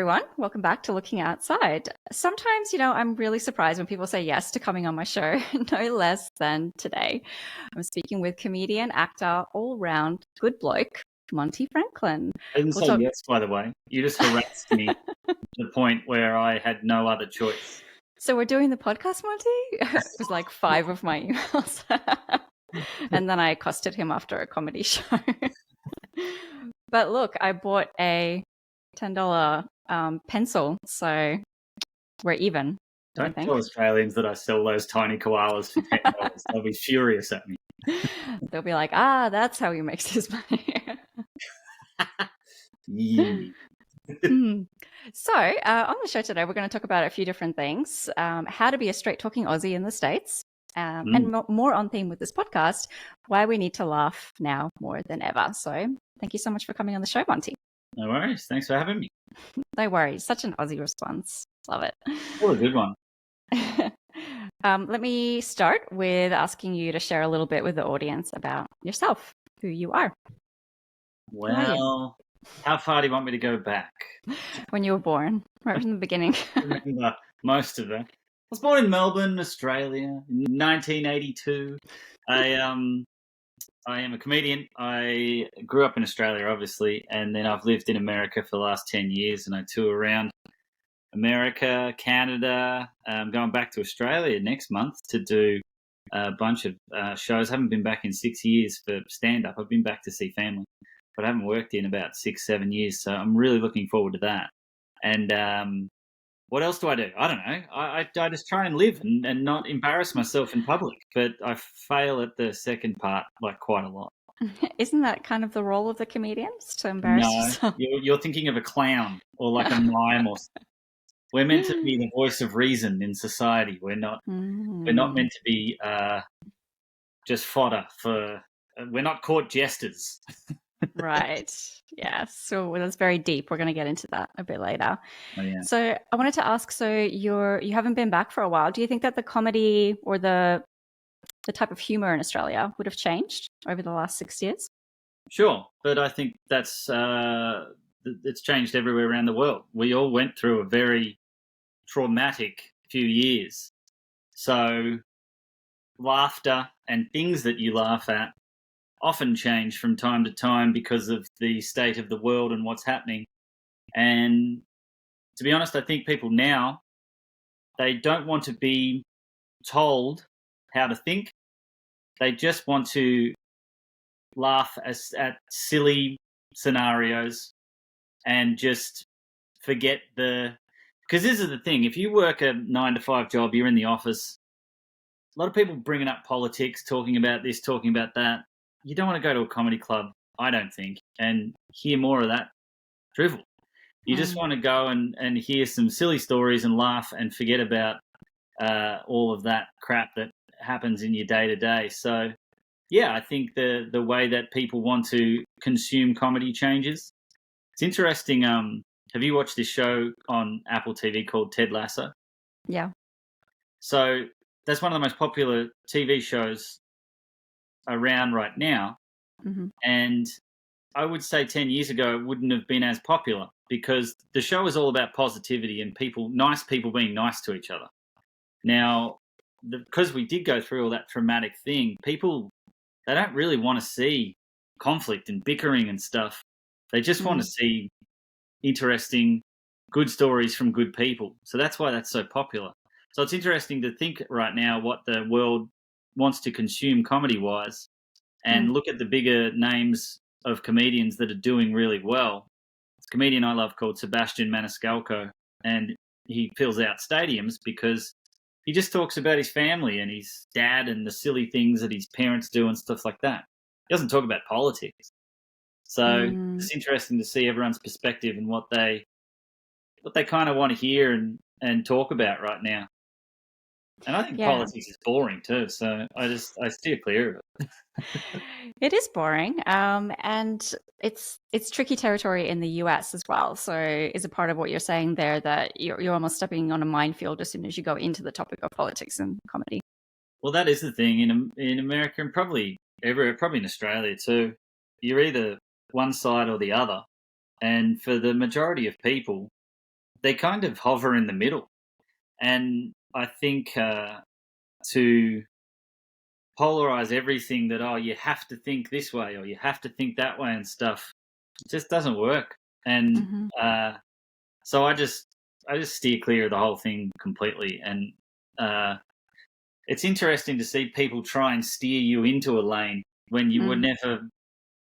everyone. Welcome back to Looking Outside. Sometimes, I'm really surprised when people say yes to coming on my show, no less than today. I'm speaking with comedian, actor, all-round good bloke, Monty Franklin. I didn't We'll say talk- yes, by the way. You just harassed me to the point where I had no other choice. So we're doing the podcast, Monty? It was like 5 of my emails. And then I accosted him after a comedy show. But look, I bought a $10 pencil, so we're even. I Don't think. tell Australians that I sell those tiny koalas for $10. They'll be furious at me. They'll be like, that's how he makes his money. Yeah. So on the show today, we're going to talk about a few different things. How to be a straight-talking Aussie in the States. And more on theme with this podcast, why we need to laugh now more than ever. So thank you so much for coming on the show, Monty. No worries. Thanks for having me. No worries. Such an Aussie response. Love it. What a good one. Let me start with asking you to share a little bit with the audience about yourself, who you are. Well, how far do you want me to go back? When you were born, right from the beginning. I remember most of it. I was born in Melbourne, Australia, in 1982. I am a comedian. I grew up in Australia, obviously, and then I've lived in America for the last 10 years, and I tour around America, Canada. I'm going back to Australia next month to do a bunch of shows. I haven't been back in 6 years for stand-up. I've been back to see family, but I haven't worked in about 6-7 years, so I'm really looking forward to that. And what else do I do? I don't know. I just try and live and not embarrass myself in public, but I fail at the second part like quite a lot. Isn't that kind of the role of the comedians, to embarrass yourself? You're thinking of a clown or like a mime or something. We're meant to be the voice of reason in society. We're not meant to be just fodder for. We're not court jesters. Right. Yeah. So that's very deep. We're going to get into that a bit later. Oh, yeah. So I wanted to ask. So you haven't been back for a while. Do you think that the comedy or the type of humor in Australia would have changed over the last 6 years? Sure, but I think that's it's changed everywhere around the world. We all went through a very traumatic few years. So laughter and things that you laugh at often change from time to time because of the state of the world and what's happening. And to be honest, I think people now, they don't want to be told how to think. They just want to laugh at silly scenarios and just forget because this is the thing. If you work a 9-to-5 job, you're in the office, a lot of people bringing up politics, talking about this, talking about that. You don't want to go to a comedy club, I don't think, and hear more of that drivel. You just want to go and hear some silly stories and laugh and forget about all of that crap that happens in your day-to-day. So, yeah, I think the way that people want to consume comedy changes. It's interesting. Have you watched this show on Apple TV called Ted Lasso? Yeah. So that's one of the most popular TV shows around right now. Mm-hmm. And I would say 10 years ago, it wouldn't have been as popular because the show is all about positivity and nice people being nice to each other. Now, because we did go through all that traumatic thing, people, they don't really want to see conflict and bickering and stuff. They just want to see interesting, good stories from good people. So that's why that's so popular. So it's interesting to think right now what the world wants to consume comedy-wise and look at the bigger names of comedians that are doing really well. It's a comedian I love called Sebastian Maniscalco, and he fills out stadiums because he just talks about his family and his dad and the silly things that his parents do and stuff like that. He doesn't talk about politics. So it's interesting to see everyone's perspective and what they kind of want to hear and talk about right now. And I think politics is boring too, so I steer clear of it. It is boring, and it's tricky territory in the US as well. So is a part of what you're saying there that you're almost stepping on a minefield as soon as you go into the topic of politics and comedy? Well, that is the thing in America and probably everywhere, probably in Australia too. You're either one side or the other, and for the majority of people, they kind of hover in the middle. And I think to polarize everything that, oh, you have to think this way or you have to think that way and stuff, it just doesn't work. And so I just steer clear of the whole thing completely. And it's interesting to see people try and steer you into a lane when you were never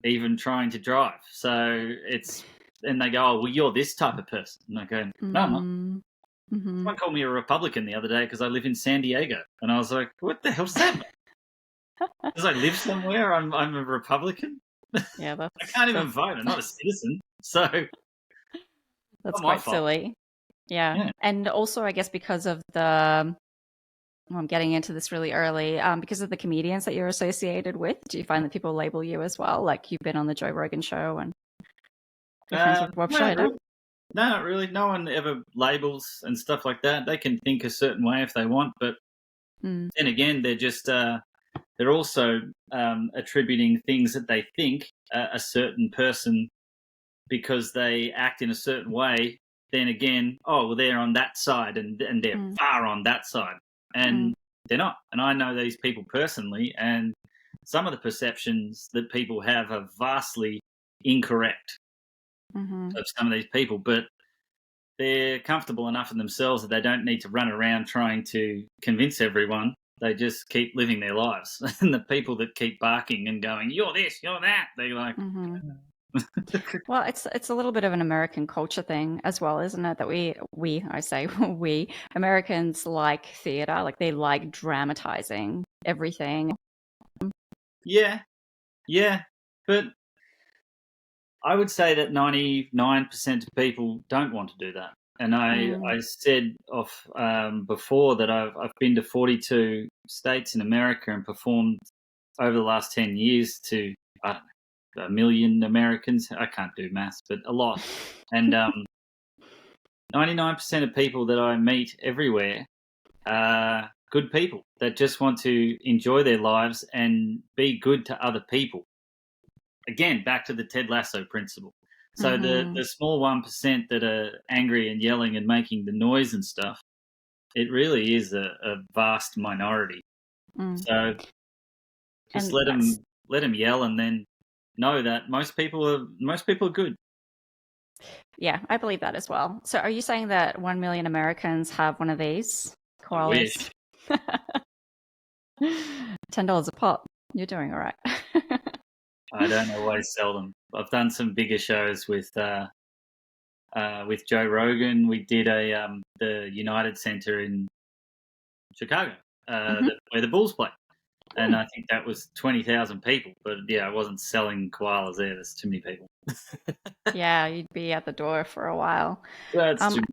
even trying to drive. So and they go, oh, well, you're this type of person. And I go, no, I'm not. Someone called me a Republican the other day because I live in San Diego. And I was like, what the hell's that? Because I live somewhere, I'm a Republican? Yeah, I can't even vote. I'm not a citizen. So that's quite silly. Yeah. And also, I guess because of I'm getting into this really early, because of the comedians that you're associated with, do you find that people label you as well? Like you've been on the Joe Rogan show and you're friends with Rob Schneider? No, not really. No one ever labels and stuff like that. They can think a certain way if they want, but then again, they're just they're also attributing things that they think a certain person because they act in a certain way. Then again, oh, well, they're on that side and they're far on that side, and they're not. And I know these people personally, and some of the perceptions that people have are vastly incorrect of some of these people, but they're comfortable enough in themselves that they don't need to run around trying to convince everyone. They just keep living their lives. And the people that keep barking and going, you're this, you're that, they're like... Well, it's a little bit of an American culture thing as well, isn't it? That we Americans like theater, like they like dramatizing everything. Yeah. But I would say that 99% of people don't want to do that. And I said before that I've been to 42 states in America and performed over the last 10 years to, I don't know, 1 million Americans. I can't do maths, but a lot. And 99% of people that I meet everywhere are good people that just want to enjoy their lives and be good to other people. Again, back to the Ted Lasso principle. So the small 1% that are angry and yelling and making the noise and stuff, it really is a vast minority. So just let them yell, and then know that most people are good. Yeah, I believe that as well. So are you saying that 1 million Americans have one of these koalas? $10 a pop. You're doing all right. I don't always sell them. I've done some bigger shows with Joe Rogan. We did the United Center in Chicago, where the Bulls play, and I think that was 20,000 people. But yeah, I wasn't selling koalas there. There's too many people. Yeah, you'd be at the door for a while. That's true.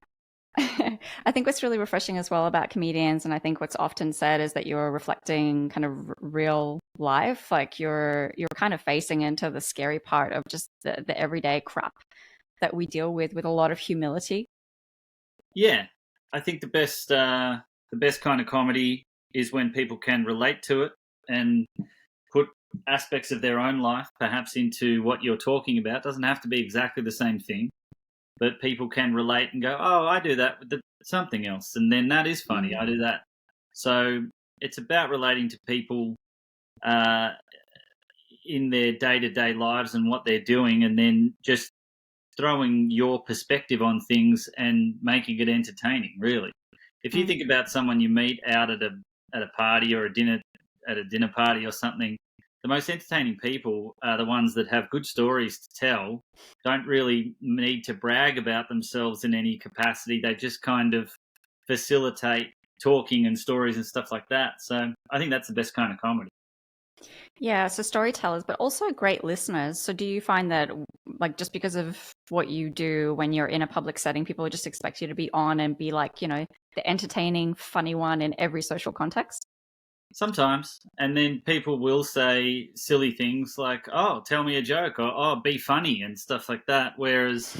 I think what's really refreshing as well about comedians, and I think what's often said, is that you're reflecting kind of real life. Like you're kind of facing into the scary part of just the everyday crap that we deal with a lot of humility. Yeah, I think the best kind of comedy is when people can relate to it and put aspects of their own life perhaps into what you're talking about. It doesn't have to be exactly the same thing, but people can relate and go, oh, I do that with something else, and then that is funny. I do that. So it's about relating to people in their day-to-day lives and what they're doing, and then just throwing your perspective on things and making it entertaining, really. If you think about someone you meet out at a party or a dinner party or something, the most entertaining people are the ones that have good stories to tell, don't really need to brag about themselves in any capacity. They just kind of facilitate talking and stories and stuff like that. So I think that's the best kind of comedy. Yeah, so storytellers, but also great listeners. So do you find that, like, just because of what you do when you're in a public setting, people just expect you to be on and be like, the entertaining, funny one in every social context? Sometimes. And then people will say silly things like, oh, tell me a joke, or oh, be funny and stuff like that. Whereas,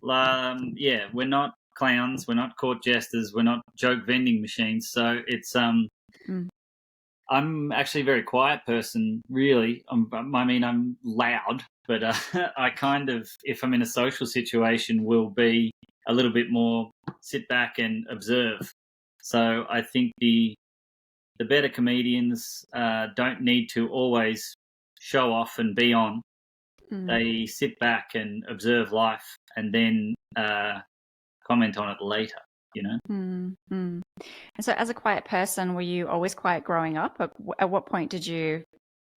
we're not clowns, we're not court jesters, we're not joke vending machines. So it's I'm actually a very quiet person, really. I'm loud, but I kind of, if I'm in a social situation, will be a little bit more sit back and observe. So I think the better comedians don't need to always show off and be on. They sit back and observe life and then comment on it later, you know? And so as a quiet person, were you always quiet growing up? At what point did you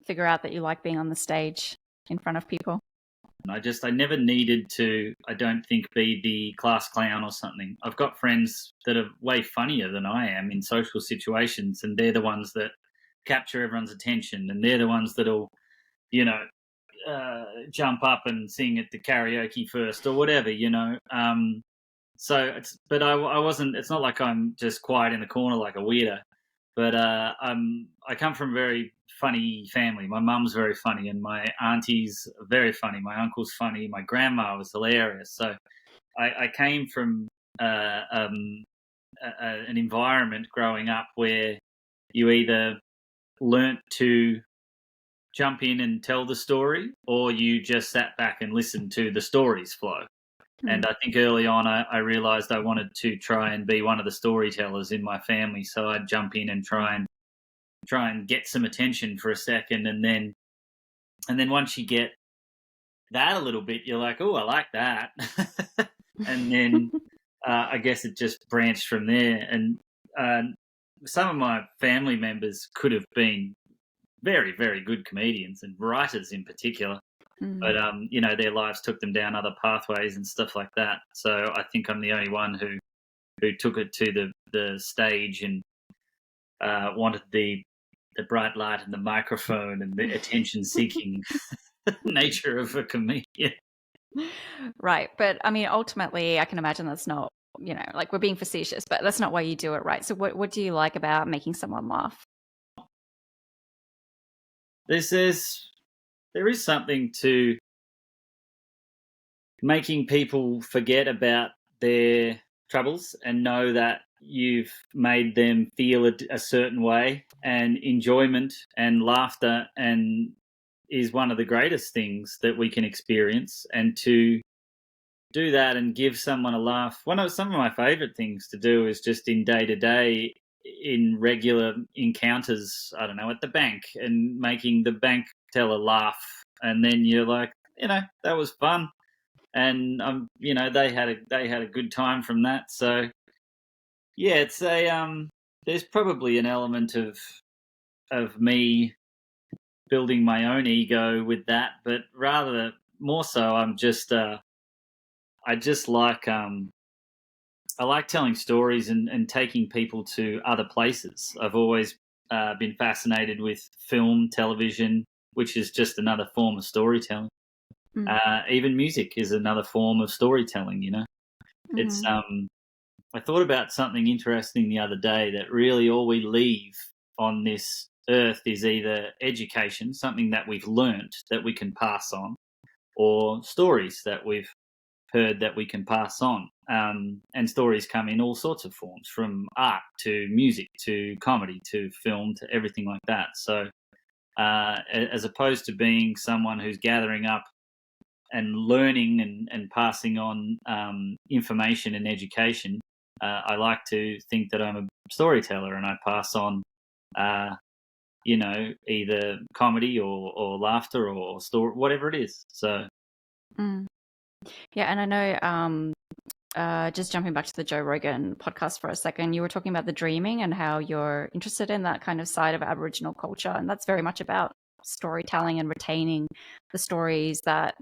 figure out that you like being on the stage in front of people? I never needed to, I don't think, be the class clown or something. I've got friends that are way funnier than I am in social situations, and they're the ones that capture everyone's attention, and they're the ones that'll, you know, jump up and sing at the karaoke first or whatever, you know. But I wasn't. It's not like I'm just quiet in the corner like a weirdo. But I come from a very funny family. My mum's very funny, and my auntie's very funny. My uncle's funny. My grandma was hilarious. So I came from an environment growing up where you either learnt to jump in and tell the story, or you just sat back and listened to the stories flow. And I think early on, I realised I wanted to try and be one of the storytellers in my family. So I'd jump in and try and get some attention for a second, and then once you get that a little bit, you're like, oh, I like that, and then I guess it just branched from there. And some of my family members could have been very, very good comedians and writers in particular. But you know, their lives took them down other pathways and stuff like that. So I think I'm the only one who took it to the stage and wanted the bright light and the microphone and the attention-seeking nature of a comedian. Right. But I mean, ultimately, I can imagine that's not, like we're being facetious, but that's not why you do it, right? So what do you like about making someone laugh? There is something to making people forget about their troubles and know that you've made them feel a certain way, and enjoyment and laughter and is one of the greatest things that we can experience. And to do that and give someone a laugh, some of my favorite things to do is just in day to day, in regular encounters, I don't know, at the bank, and making the bank teller laugh, and then you're like, that was fun, and they had a good time from that. So yeah, it's there's probably an element of me building my own ego with that, but rather more so, I'm just I just like I like telling stories and taking people to other places. I've always been fascinated with film, television, which is just another form of storytelling. Even music is another form of storytelling. It's I thought about something interesting the other day, that really all we leave on this earth is either education, something that we've learnt that we can pass on, or stories that we've heard that we can pass on. And stories come in all sorts of forms, from art to music to comedy to film to everything like that. So as opposed to being someone who's gathering up and learning and passing on information and education, I like to think that I'm a storyteller, and I pass on either comedy or laughter or story, whatever it is. So yeah, and I know just jumping back to the Joe Rogan podcast for a second, you were talking about the dreaming and how you're interested in that kind of side of Aboriginal culture, and that's very much about storytelling and retaining the stories that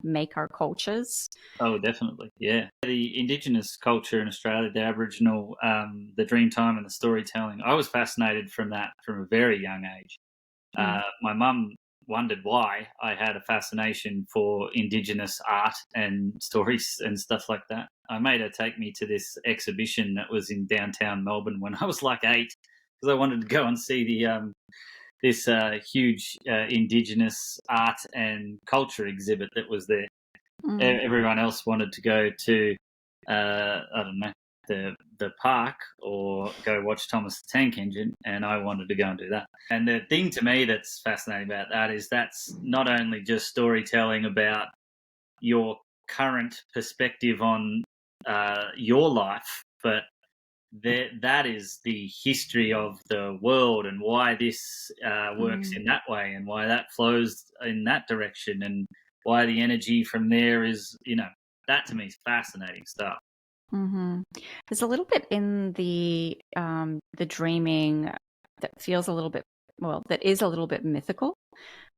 make our cultures. Oh, definitely, yeah. The Indigenous culture in Australia, the Aboriginal, the Dreamtime and the storytelling, I was fascinated from that from a very young age. My mum wondered why I had a fascination for Indigenous art and stories and stuff like that. I made her take me to this exhibition that was in downtown Melbourne when I was like 8, because I wanted to go and see the this huge Indigenous art and culture exhibit that was there. Everyone else wanted to go to, I don't know, the park or go watch Thomas the Tank Engine, and I wanted to go and do that. And the thing to me that's fascinating about that is that's not only just storytelling about your current perspective on your life, but that is the history of the world and why this works in that way and why that flows in that direction and why the energy from there is, that to me is fascinating stuff. There's a little bit in the dreaming that feels a little bit, well, that is a little bit mythical.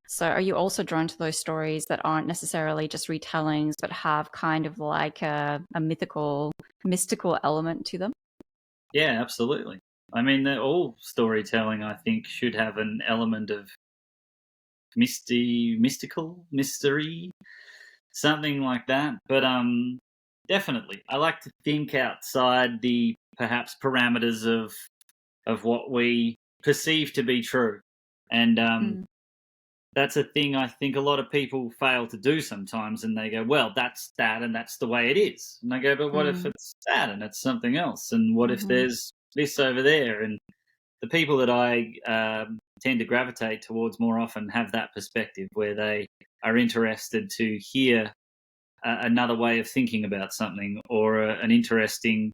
So are you also drawn to those stories that aren't necessarily just retellings, but have kind of like a mystical element to them? Yeah, absolutely. I mean, all storytelling, I think, should have an element of mystery, something like that. But definitely, I like to think outside the perhaps parameters of what we perceive to be true, and that's a thing I think a lot of people fail to do sometimes. And they go, "Well, that's that, and that's the way it is." And I go, "But what if it's that and it's something else? And what if there's this over there?" And the people that I tend to gravitate towards more often have that perspective where they are interested to hear another way of thinking about something or an interesting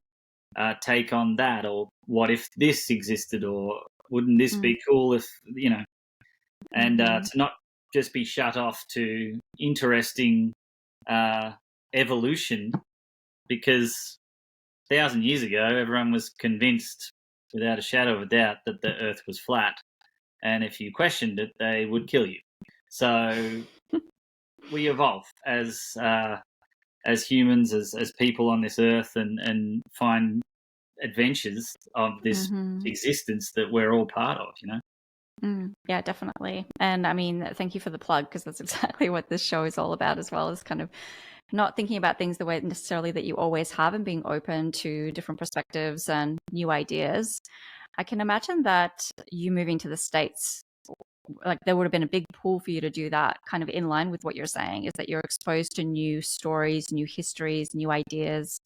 take on that, or what if this existed, or wouldn't this be cool if, and to not just be shut off to interesting evolution, because 1,000 years ago everyone was convinced without a shadow of a doubt that the earth was flat, and if you questioned it they would kill you. So we evolve as humans, as people on this earth, and find adventures of this existence that we're all part of, Yeah, definitely. And I mean, thank you for the plug, because that's exactly what this show is all about as well, is kind of not thinking about things the way necessarily that you always have and being open to different perspectives and new ideas. I can imagine that you moving to the States, like there would have been a big pull for you to do that, kind of in line with what you're saying, is that you're exposed to new stories, new histories, new ideas.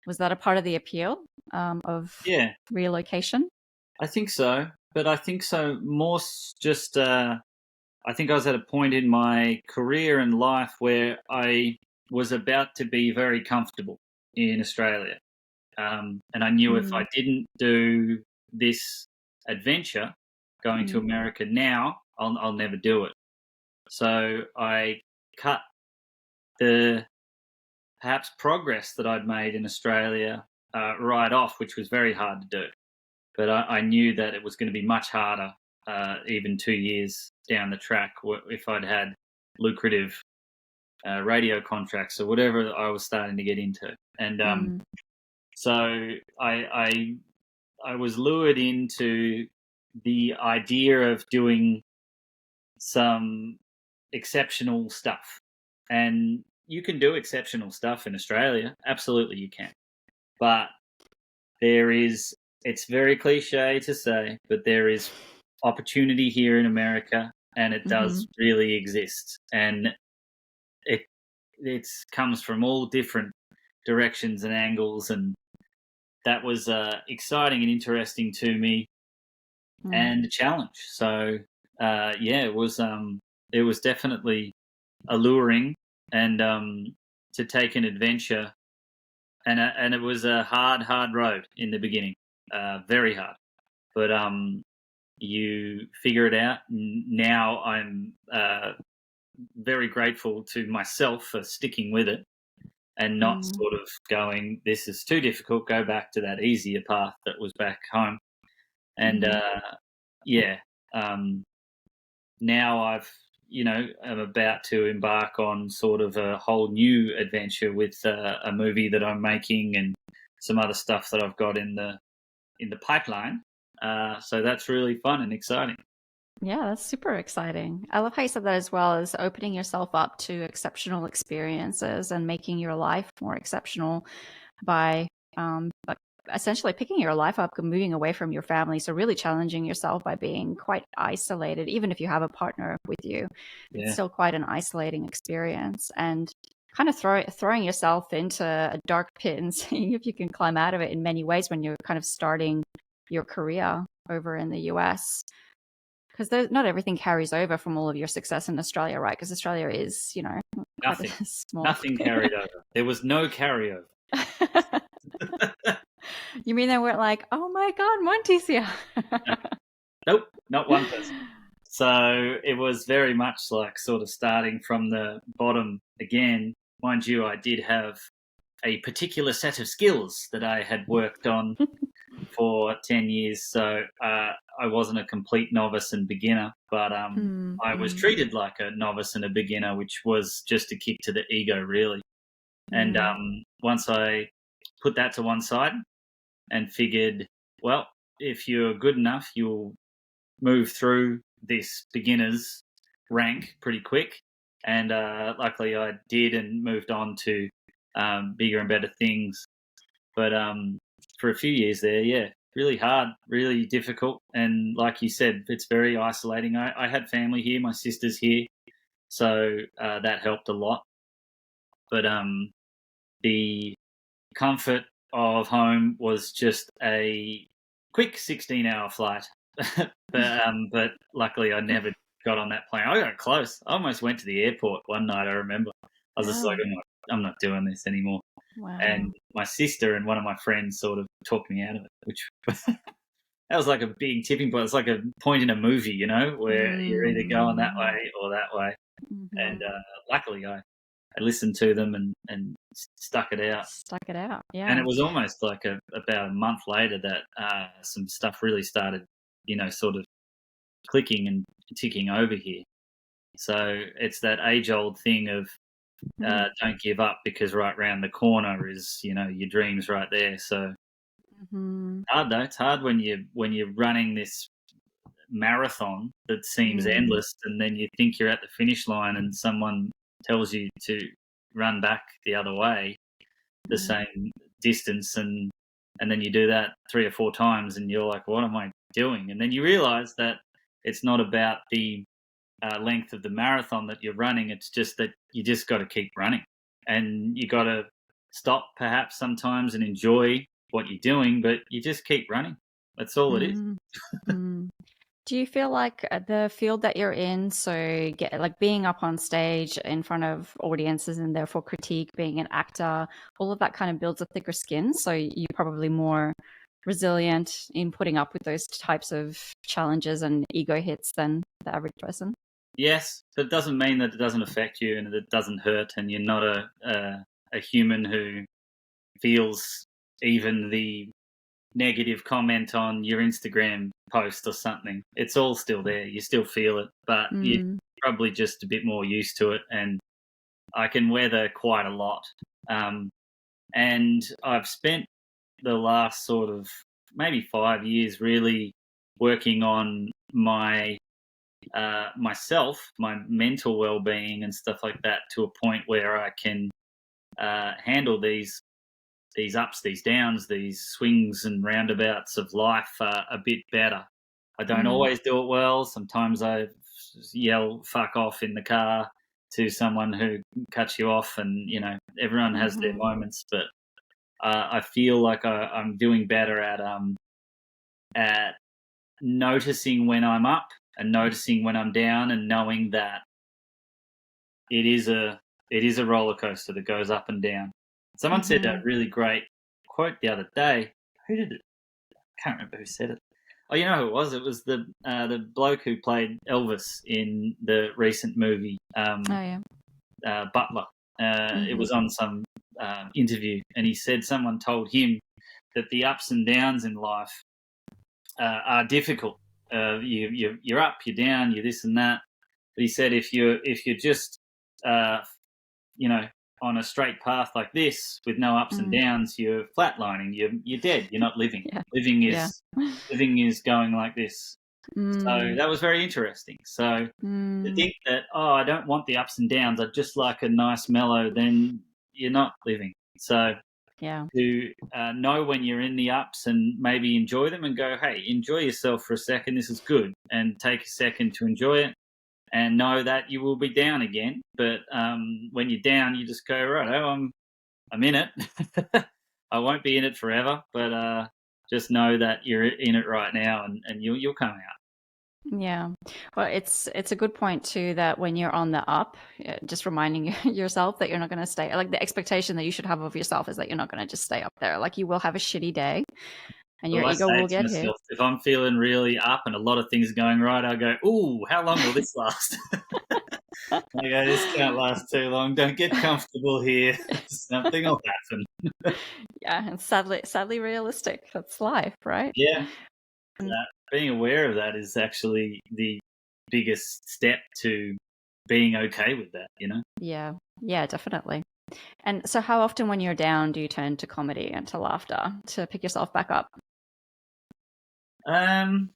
Was that a part of the appeal of Yeah, relocation? I think so. But I think so more just I think I was at a point in my career and life where I was about to be very comfortable in Australia. And I knew if I didn't do this adventure going to America now, I'll never do it. So I cut the perhaps progress that I'd made in Australia right off, which was very hard to do. But I knew that it was going to be much harder, even 2 years down the track, if I'd had lucrative radio contracts or whatever I was starting to get into. And so I was lured into the idea of doing some exceptional stuff. And you can do exceptional stuff in Australia. Absolutely, you can. But it's very cliche to say, but there is opportunity here in America, and it does really exist. And it comes from all different directions and angles. And that was exciting and interesting to me, and a challenge. So it was definitely alluring, and to take an adventure, and it was a hard road in the beginning, very hard, but you figure it out. Now I'm very grateful to myself for sticking with it and not sort of going, this is too difficult, go back to that easier path that was back home. And now I'm about to embark on sort of a whole new adventure with a movie that I'm making and some other stuff that I've got in the pipeline. So that's really fun and exciting. Yeah, that's super exciting. I love how you said that as well, as opening yourself up to exceptional experiences and making your life more exceptional by like essentially picking your life up and moving away from your family. So really challenging yourself by being quite isolated. Even if you have a partner with you, it's still quite an isolating experience. And kind of throwing yourself into a dark pit and seeing if you can climb out of it in many ways when you're kind of starting your career over in the US. Because not everything carries over from all of your success in Australia, right? Because Australia is, quite Nothing. a small. Nothing carried over. There was no carryover. You mean they weren't like, oh my God, Monty's here? Nope, not one person. So it was very much like sort of starting from the bottom again. Mind you, I did have a particular set of skills that I had worked on for 10 years. So I wasn't a complete novice and beginner, but I was treated like a novice and a beginner, which was just a kick to the ego, really. And once I put that to one side and figured, well, if you're good enough, you'll move through this beginner's rank pretty quick. And luckily I did and moved on to bigger and better things. But for a few years there, yeah, really hard, really difficult. And like you said, it's very isolating. I had family here, my sister's here, so that helped a lot. But the comfort of home was just a quick 16-hour flight. but luckily I never got on that plane. I got close. I almost went to the airport one night, I remember. I was just like, I'm not doing this anymore. Wow. And my sister and one of my friends sort of talked me out of it, which that was like a big tipping point. It's like a point in a movie, where you're either going that way or that way. And luckily I listened to them and stuck it out. Yeah. And it was almost like about a month later that some stuff really started, sort of clicking and ticking over here. So it's that age-old thing of don't give up, because right round the corner is, your dreams right there. So hard though. It's hard when you're running this marathon that seems endless, and then you think you're at the finish line and someone tells you to run back the other way the same distance, and then you do that 3 or 4 times and you're like, what am I doing? And then you realize that it's not about the length of the marathon that you're running. It's just that you just got to keep running, and you got to stop perhaps sometimes and enjoy what you're doing, but you just keep running. That's all it is. Do you feel like the field that you're in, so like being up on stage in front of audiences and therefore critique, being an actor, all of that kind of builds a thicker skin, so you're probably more resilient in putting up with those types of challenges and ego hits than the average person? Yes, but it doesn't mean that it doesn't affect you and that it doesn't hurt, and you're not a human who feels even the negative comment on your Instagram post or something. It's all still there. You still feel it, but you're probably just a bit more used to it. And I can weather quite a lot. And I've spent the last sort of maybe 5 years really working on my myself, my mental well-being and stuff like that, to a point where I can handle these ups, these downs, these swings and roundabouts of life a bit better. I don't always do it well. Sometimes I yell "fuck off" in the car to someone who cuts you off, and everyone has their moments. But I feel like I'm doing better at noticing when I'm up and noticing when I'm down, and knowing that it is a roller coaster that goes up and down. Someone said a really great quote the other day. Who did it? I can't remember who said it. Oh, you know who it was? It was the bloke who played Elvis in the recent movie Butler. It was on some interview, and he said someone told him that the ups and downs in life are difficult. You're up, you're down, you're this and that. But he said if you're just on a straight path like this with no ups and downs, you're flatlining. You're dead. You're not living. Yeah. Living is going like this. So that was very interesting. So to think that, I don't want the ups and downs, I'd just like a nice mellow, then you're not living. So to know when you're in the ups and maybe enjoy them and go, hey, enjoy yourself for a second. This is good, and take a second to enjoy it. And know that you will be down again, but when you're down, you just go, right, I'm in it. I won't be in it forever, but just know that you're in it right now, and you'll come out. Yeah. Well, it's a good point too that when you're on the up, just reminding yourself that you're not going to stay, like the expectation that you should have of yourself is that you're not going to just stay up there. Like you will have a shitty day and your Well, I ego say will it to get hit. myself, if I'm feeling really up and a lot of things are going right, I go, ooh, how long will this last? I go, this can't last too long. Don't get comfortable here. Something will happen. Yeah, and sadly realistic. That's life, right? Yeah. And Being aware of that is actually the biggest step to being okay with that, you know? yeah, yeah, definitely. And so how often when you're down do you turn to comedy and to laughter to pick yourself back up? Um,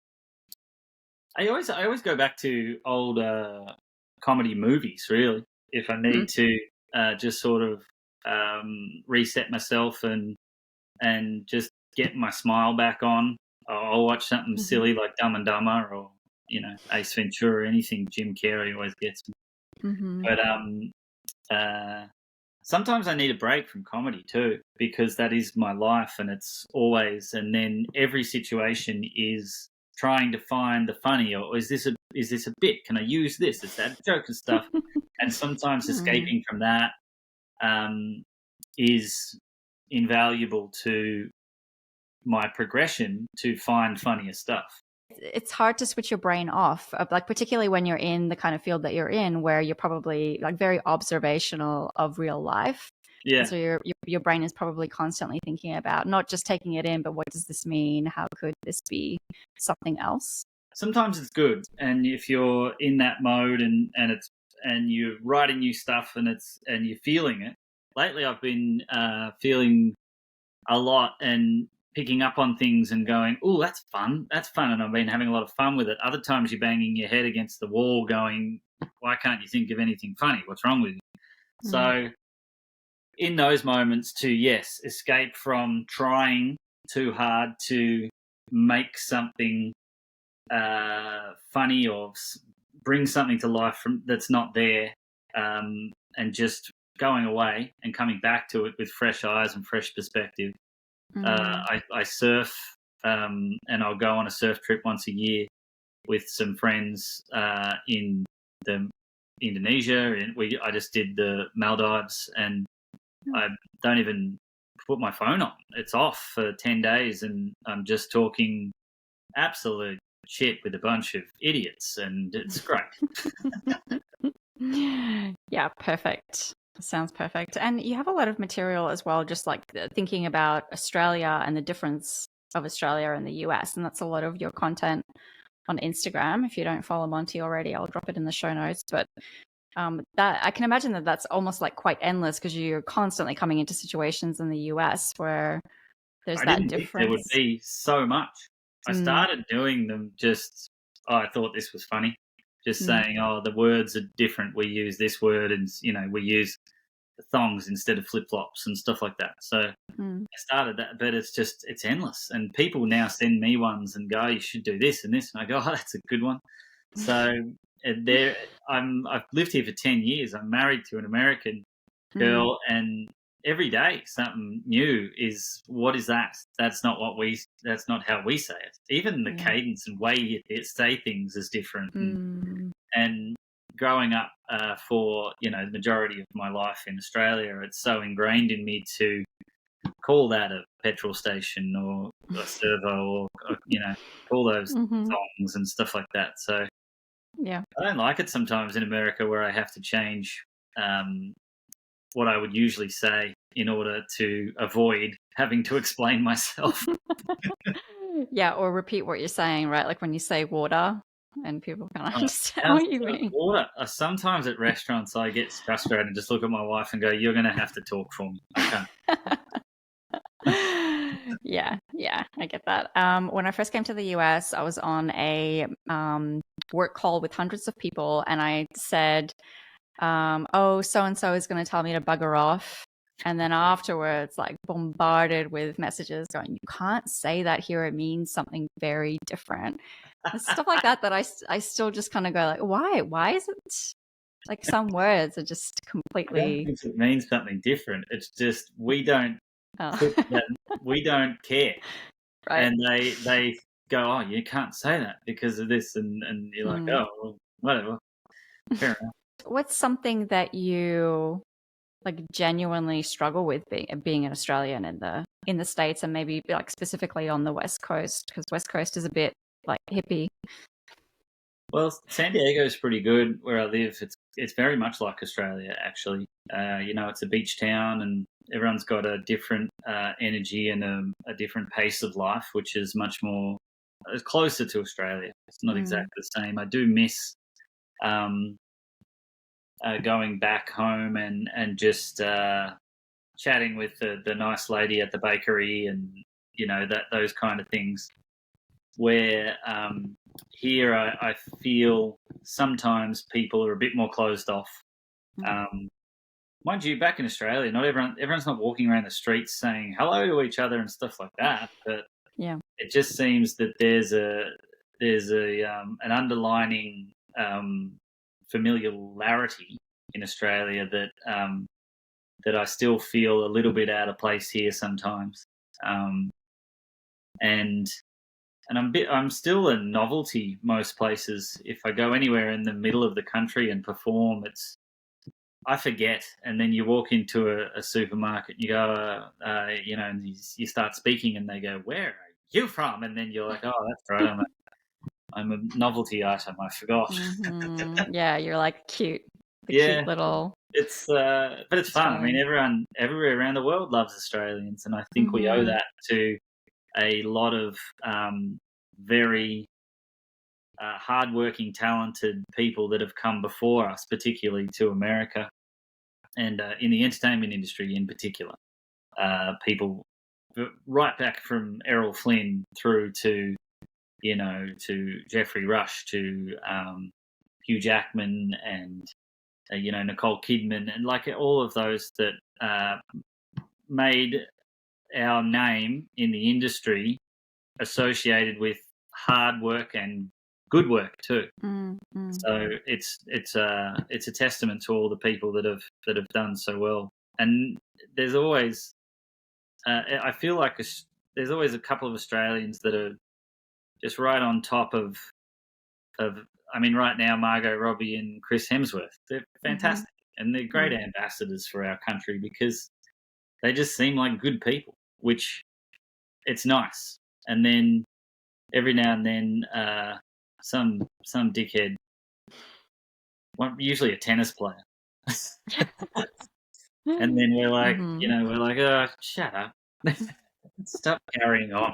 I always go back to old comedy movies, really, if I Hmm. need to just sort of reset myself and just get my smile back on. I'll watch something Hmm. silly like Dumb and Dumber or Ace Ventura, anything Jim Carrey always gets me. Hmm. But uh, sometimes I need a break from comedy too because that is my life and it's always. And then every situation is trying to find the funny or is this a bit? Can I use this? Is that a joke and stuff? And sometimes Hmm. escaping from that um, is invaluable to my progression to find funnier stuff. It's hard to switch your brain off, like particularly when you're in the kind of field that you're in, where you're probably like very observational of real life, and Yeah. so your brain is probably constantly thinking about not just taking it in, but what does this mean? How could this be something else? Sometimes it's good, and if you're in that mode and you're writing new stuff and you're feeling it. Lately, I've been feeling a lot and picking up on things and going, "Oh, that's fun," and I've been having a lot of fun with it. Other times, you're banging your head against the wall, going, "Why can't you think of anything funny? What's wrong with you?" Mm. So in those moments to yes escape from trying too hard to make something funny or bring something to life from that's not there and just going away and coming back to it with fresh eyes and fresh perspective. Mm. I surf and I'll go on a surf trip once a year with some friends in the Indonesia and I just did the Maldives and I don't even put my phone on. It's off for 10 days and I'm just talking absolute shit with a bunch of idiots and it's great. Yeah, perfect. Sounds perfect. And you have a lot of material as well, just like thinking about Australia and the difference of Australia and the US. And that's a lot of your content on Instagram. If you don't follow Monty already, I'll drop it in the show notes. But that I can imagine that that's almost like quite endless because you're constantly coming into situations in the US where there's I that didn't think there would difference. be so much. I Mm, started doing them just, oh, I thought this was funny. Just mm, saying, oh, the words are different. We use this word and, we use the thongs instead of flip flops and stuff like that. So I mm. started that, but it's endless. And people now send me ones and go, you should do this and this. And I go, oh, that's a good one. So there, I've lived here for 10 years. I'm married to an American Mm, girl, and every day something new is what is that? That's not how we say it. Even the yeah. cadence and way you say things is different. Mm, And growing up for the majority of my life in Australia, it's so ingrained in me to call that a petrol station or a servo or call those hmm. songs and stuff like that. So Yeah. I don't like it sometimes in America where I have to change um, what I would usually say in order to avoid having to explain myself. Yeah, or repeat what you're saying, right? Like when you say water and people can't Oh, understand how's what you the mean. water? Sometimes at restaurants, I get frustrated and just look at my wife and go, "You're going to have to talk for me. I can't." Yeah, yeah, I get that. When I first came to the US, I was on a work call with hundreds of people, and I said, "Oh, so and so is going to tell me to bugger off." And then afterwards, like bombarded with messages going, "You can't say that here. It means something very different." It's stuff like that that I still just kind of go like, "Why? Why is it like some words are just I don't completely." think it means something different. It's just we don't Uh, put that we don't care, right. and they go, oh, you can't say that because of this, and you're like, oh, well, whatever, fair enough. What's something that you like genuinely struggle with being an Australian in the States, and maybe like specifically on the West Coast, because West Coast is a bit like hippie. Well, San Diego is pretty good where I live. It's very much like Australia, actually. It's a beach town, and everyone's got a different energy and a different pace of life, which is much more closer to Australia. It's not exactly the same. I do miss going back home and just chatting with the nice lady at the bakery, and those kind of things. Where here I feel sometimes people are a bit more closed off. Mind you, back in Australia, not everyone's not walking around the streets saying hello to each other and stuff like that. But yeah, it just seems that there's an underlining familiarity in Australia that I still feel a little bit out of place here sometimes. And I'm still a novelty most places. If I go anywhere in the middle of the country and perform, I forget. And then you walk into a supermarket, and you go, and you start speaking, and they go, "Where are you from?" And then you're like, "Oh, that's right, I'm a novelty item. I forgot." Yeah, you're like cute. Yeah, cute little. but it's fun. I mean, everyone everywhere around the world loves Australians, and I think we owe that to a lot of very hardworking, talented people that have come before us, particularly to America, and in the entertainment industry in particular. People right back from Errol Flynn through to Jeffrey Rush, to Hugh Jackman, and Nicole Kidman, and like all of those that made our name in the industry associated with hard work and good work too. So it's a testament to all the people that have done so well. And there's always I feel like there's always a couple of Australians that are just right on top of. I mean, right now Margot Robbie and Chris Hemsworth, they're fantastic, and they're great ambassadors for our country because they just seem like good people, which it's nice. And then every now and then some dickhead, usually a tennis player, and then we're like, oh, shut up, stop carrying on.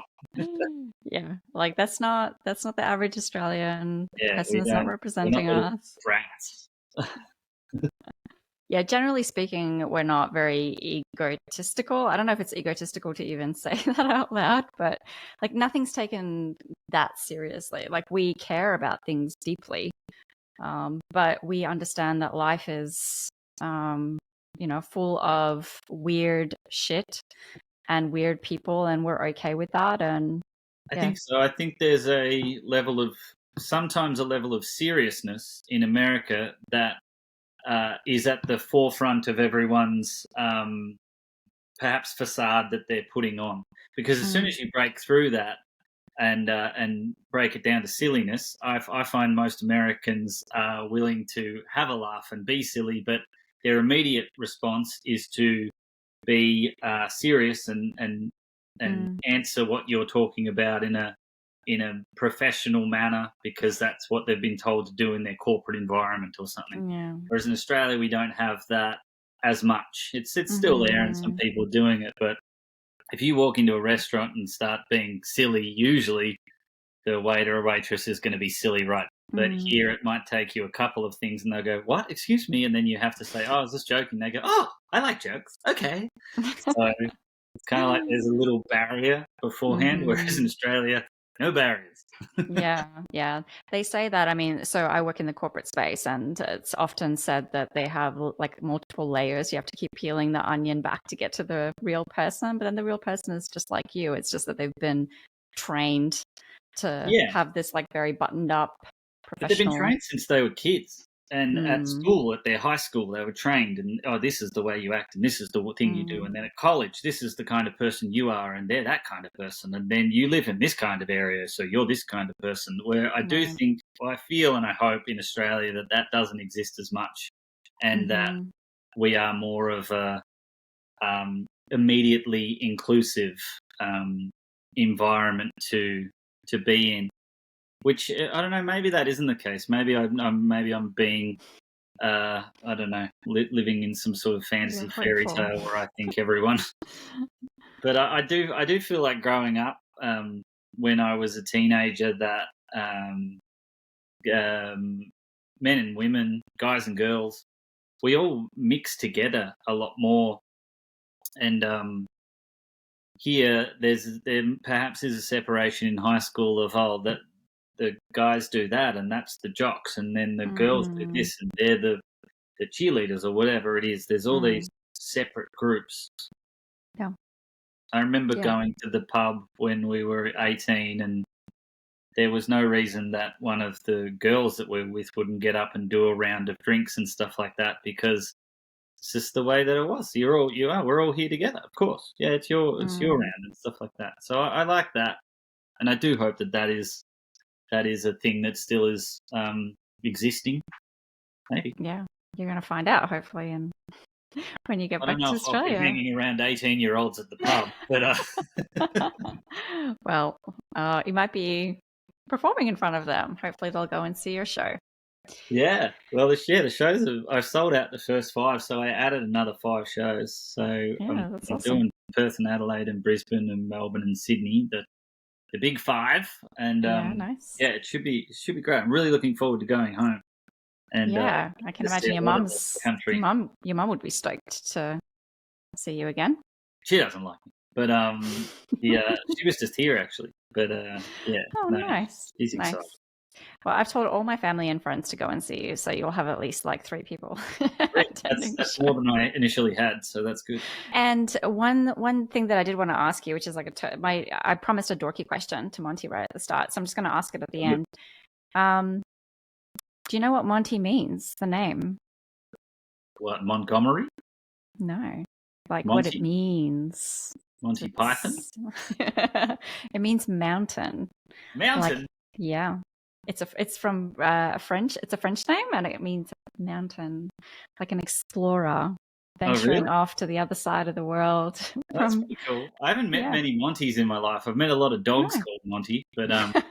Yeah, like that's not the average Australian person. That's not representing us. Brats. Yeah, generally speaking, we're not very egotistical. I don't know if it's egotistical to even say that out loud, but like nothing's taken that seriously. Like we care about things deeply, but we understand that life is, full of weird shit and weird people, and we're okay with that. And I think so. I think there's sometimes a level of seriousness in America that is at the forefront of everyone's perhaps facade that they're putting on. Because as soon as you break through that and break it down to silliness, I find most Americans are willing to have a laugh and be silly, but their immediate response is to be serious and answer what you're talking about in a professional manner, because that's what they've been told to do in their corporate environment or something. Yeah. Whereas in Australia, we don't have that as much. It's still there, and some people are doing it. But if you walk into a restaurant and start being silly, usually the waiter or waitress is going to be silly, right? But here it might take you a couple of things, and they'll go, "What? Excuse me?" And then you have to say, "Oh, I was just joking." They go, "Oh, I like jokes. Okay." So it's kind of like there's a little barrier beforehand, whereas in Australia, no barriers. Yeah. They say that. I mean, so I work in the corporate space, and it's often said that they have like multiple layers. You have to keep peeling the onion back to get to the real person, but then the real person is just like you. It's just that they've been trained to have this like very buttoned up professional. But they've been trained since they were kids. And at Mm. school, at their high school, they were trained, and this is the way you act, and this is the thing you do. And then at college, this is the kind of person you are, and they're that kind of person. And then you live in this kind of area, so you're this kind of person. Where I do Right. think, I feel, and I hope in Australia that doesn't exist as much, and that we are more of a immediately inclusive environment to be in. Which I don't know. Maybe that isn't the case. Maybe I'm being I don't know, living in some sort of fantasy You're fairy hopeful. tale where I think everyone. But I do feel like growing up when I was a teenager that men and women, guys and girls, we all mix together a lot more. And here there perhaps is a separation in high school of that the guys do that and that's the jocks, and then the girls do this and they're the cheerleaders or whatever it is. There's all these separate groups. Yeah. I remember Yeah. going to the pub when we were 18, and there was no reason that one of the girls that we're with wouldn't get up and do a round of drinks and stuff like that, because it's just the way that it was. We're all here together, of course. Yeah, it's your round and stuff like that. So I like that, and I do hope that is a thing that still is existing. Maybe. Yeah. You're going to find out, hopefully, and when you get I back don't know to if I'll be Australia. hanging around 18-year-olds at the pub, but well, you might be performing in front of them. Hopefully, they'll go and see your show. yeah. Well, the shows I've sold out the first 5, so I added another 5 shows. So I'm That's awesome. doing Perth and Adelaide and Brisbane and Melbourne and Sydney, the big 5, and nice. yeah, it should be great. I'm really looking forward to going home. And I can imagine your mum would be stoked to see you again. She doesn't like me, but yeah, she was just here actually. But yeah, nice. She's excited. Well, I've told all my family and friends to go and see you, so you'll have at least like 3 people. That's more than I initially had, so that's good. And one thing that I did want to ask you, which is like I promised a dorky question to Monty right at the start, so I'm just going to ask it at the end. Do you know what Monty means? The name? What, Montgomery? No, like Monty? what it means. Monty Python? It means mountain. Mountain? Like, yeah. It's from French. It's a French name, and it means mountain, like an explorer venturing off to the other side of the world. That's pretty cool. I haven't met many Montys in my life. I've met a lot of dogs called Monty, but I've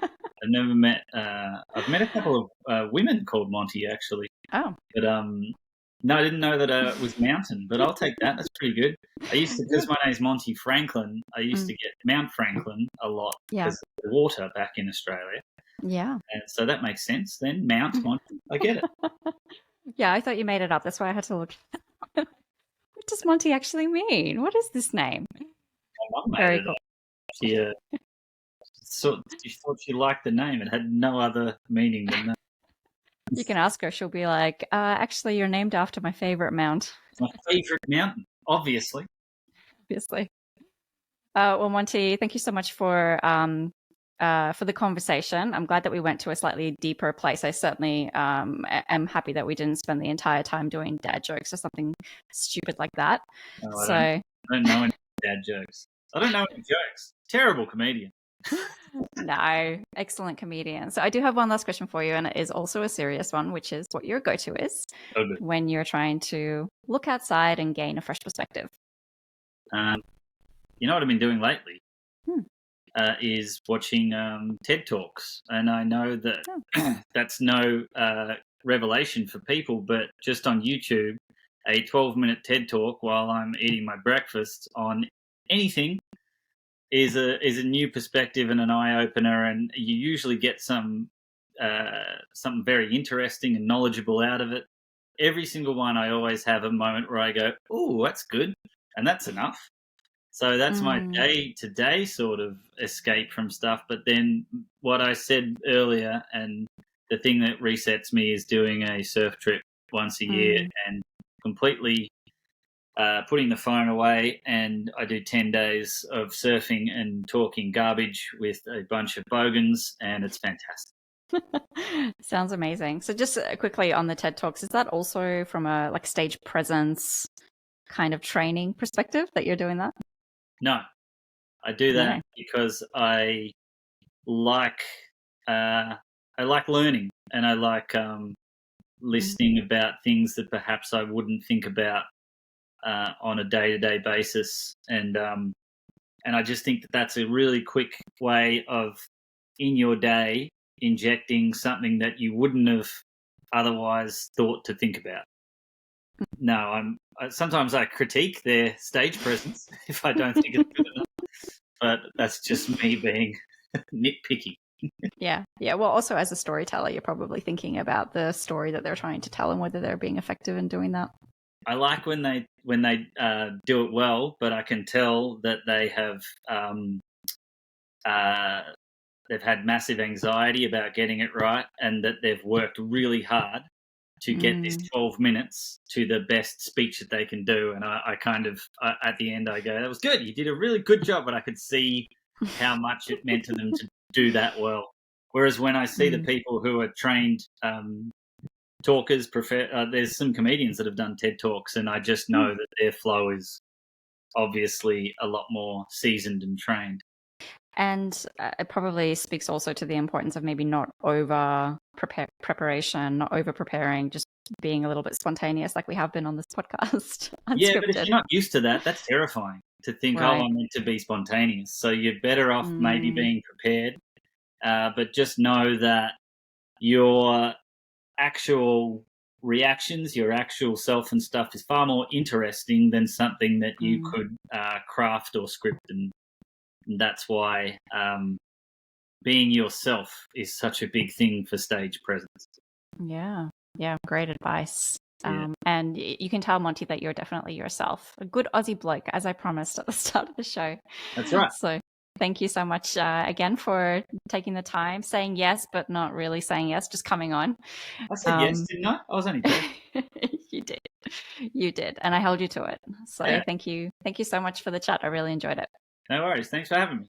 never met. I've met a couple of women called Monty actually. Oh, but no, I didn't know that it was mountain. But I'll take that. That's pretty good. I used to, because my name's Monty Franklin, I used to get Mount Franklin a lot because of the water back in Australia. Yeah. And so that makes sense then. Mount Monty. I get it. Yeah, I thought you made it up. That's why I had to look. What does Monty actually mean? What is this name? My mum made it up. She thought she liked the name. It had no other meaning than that. You can ask her. She'll be like, actually, you're named after my favorite mount. My favorite mountain, obviously. Obviously. Well, Monty, thank you so much for the conversation. I'm glad that we went to a slightly deeper place. I certainly am happy that we didn't spend the entire time doing dad jokes or something stupid like that. I don't know any dad jokes. I don't know any jokes. Terrible comedian. No, excellent comedian. So I do have one last question for you, and it is also a serious one, which is what your go-to is when you're trying to look outside and gain a fresh perspective. You know what I've been doing lately? Is watching TED Talks. And I know that that's no revelation for people, but just on YouTube, a 12-minute TED Talk while I'm eating my breakfast on anything is a new perspective and an eye-opener, and you usually get something very interesting and knowledgeable out of it. Every single one, I always have a moment where I go, "Oh, that's good," and that's enough. So that's my day-to-day sort of escape from stuff. But then what I said earlier, and the thing that resets me, is doing a surf trip once a year and completely putting the phone away. And I do 10 days of surfing and talking garbage with a bunch of bogans, and it's fantastic. Sounds amazing. So just quickly on the TED Talks, is that also from a like stage presence kind of training perspective that you're doing that? No, I do that No. because like I like learning, and I like listening about things that perhaps I wouldn't think about on a day-to-day basis, and I just think that that's a really quick way of, in your day, injecting something that you wouldn't have otherwise thought to think about. No, sometimes I critique their stage presence if I don't think it's good enough, but that's just me being nitpicky. Yeah. Yeah. Well, also as a storyteller, you're probably thinking about the story that they're trying to tell and whether they're being effective in doing that. I like when they do it well, but I can tell that they have they've had massive anxiety about getting it right, and that they've worked really hard to get this 12 minutes to the best speech that they can do. And I kind of, at the end, I go, that was good. You did a really good job. But I could see how much it meant to them to do that well. Whereas when I see the people who are trained talkers, there's some comedians that have done TED Talks, and I just know that their flow is obviously a lot more seasoned and trained. And it probably speaks also to the importance of maybe not over preparation, not over preparing, just being a little bit spontaneous like we have been on this podcast. Yeah, but if Unscripted. you're not used to that, that's terrifying to think, oh, Right. I'm meant to be spontaneous. So you're better off maybe being prepared, but just know that your actual reactions, your actual self and stuff is far more interesting than something that you could craft or script. And that's why being yourself is such a big thing for stage presence. Yeah. Yeah. Great advice. Yeah. And you can tell Monty that you're definitely yourself, a good Aussie bloke, as I promised at the start of the show. That's right. So thank you so much again for taking the time, saying yes, but not really saying yes, just coming on. I said yes, didn't I? I was only joking. You did, and I held you to it. So Yeah. thank you so much for the chat. I really enjoyed it. No worries. Thanks for having me.